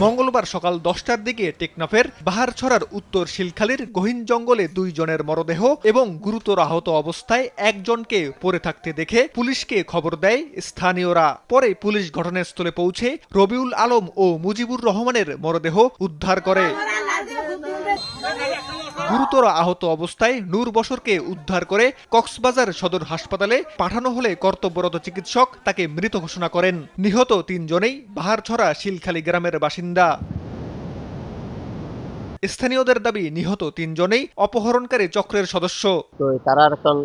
মঙ্গলবার সকাল 10টার দিকে টেকনাফের বাহারছড়ার উত্তর শিলখালীর গহীন জঙ্গলে 2 জনের মরদেহ এবং গুরুতর আহত অবস্থায় একজনকে পড়ে থাকতে দেখে পুলিশকে খবর দেয় স্থানীয়রা। পরে পুলিশ ঘটনাস্থলে পৌঁছে রবিউল আলম ও মুজিবুর রহমানের মরদেহ উদ্ধার করে। গুরুতর আহত অবস্থায় নূর বশরকে উদ্ধার করে কক্সবাজার সদর হাসপাতালে পাঠানো হলে কর্তব্যরত চিকিৎসক তাকে মৃত ঘোষণা করেন। নিহত 3 জনেই বাহারছড়া শিলখালী গ্রামের বাসিন্দা। স্থানীয়দের দাবি নিহত 3 জনেই অপহরণকারী চক্রের সদস্য। তো তারা এখন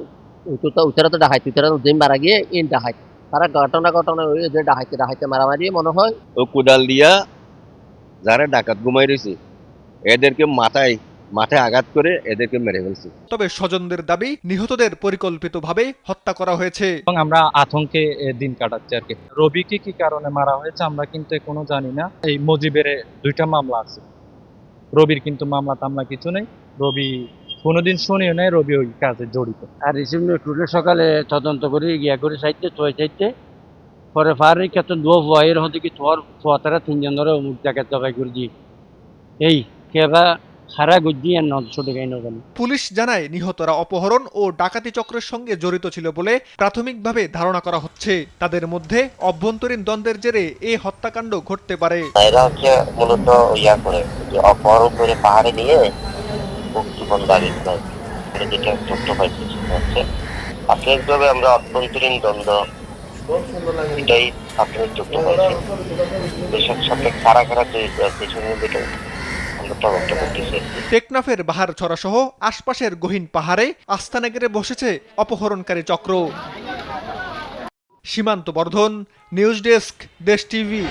উত্তরা তো ডাকাইত, উত্তরা যে মারা গিয়ে ইন ডাকাইত, তারা ঘটনা ওই যে ডাকাইতে মারামারি মনে হয় ও কুদাল দিয়া যারা ডাকাত ঘুমাই রয়েছে এদেরকে মাথায় আঘাত করে এদেরকে মেরে ফেলছে। তবে স্বজনদের দাবি নিহতদের পরিকল্পিতভাবে হত্যা করা হয়েছে। এবং আমরা আতঙ্কে দিন কাটাচ্ছি আর কি। রবিকে কি কারণে মারা হয়েছে আমরা কিন্তু এখনো জানি না। এই মুজিবের 2টা মামলা আছে, রবির কিন্তু মামলা টামলা কিছু নেই। রবি কোনোদিন শুনিও নাই রবি ওই কাজে জড়িত। আর রিসিভ টুলে সকালে তদন্ত করে গিয়া করে সাইতে পরে ফারি ক্ষেত্রে দো ভয়ের হতে কি তোর তারা 3 জন ধরে মুখ জায়গা জবাই করে দি এই কেবা খারা গুজি আর নদশো টাকাই নবেন। পুলিশ জানায় নিহতরা অপহরণ ও ডাকাতি চক্রের সঙ্গে জড়িত ছিল বলে প্রাথমিকভাবে ধারণা করা হচ্ছে। তাদের মধ্যে অভ্যন্তরীণ দ্বন্দ্বের জেরে এই হত্যাকাণ্ড ঘটতে পারে। এরা হচ্ছে মূলত করে যে অপহরণ করে পাহাড়ে নিয়ে মুক্তিপণ দাবি করে, যেটা তথ্য পাইছে সেটা হচ্ছে প্রাথমিকভাবে আমরা অভ্যন্তরীণ দ্বন্দ্ব এটাই প্রাথমিক তথ্য পাইছি। দেশের সাথে কারা জড়িত আছে সেটা টেকনাফের বাহারছড়া সহ আশপাশের গহীন পাহাড়ে আস্তানা গেড়ে বসেছে অপহরণকারী চক্র। সীমান্ত বর্ধন, নিউজ ডেস্ক, দেশ টিভি।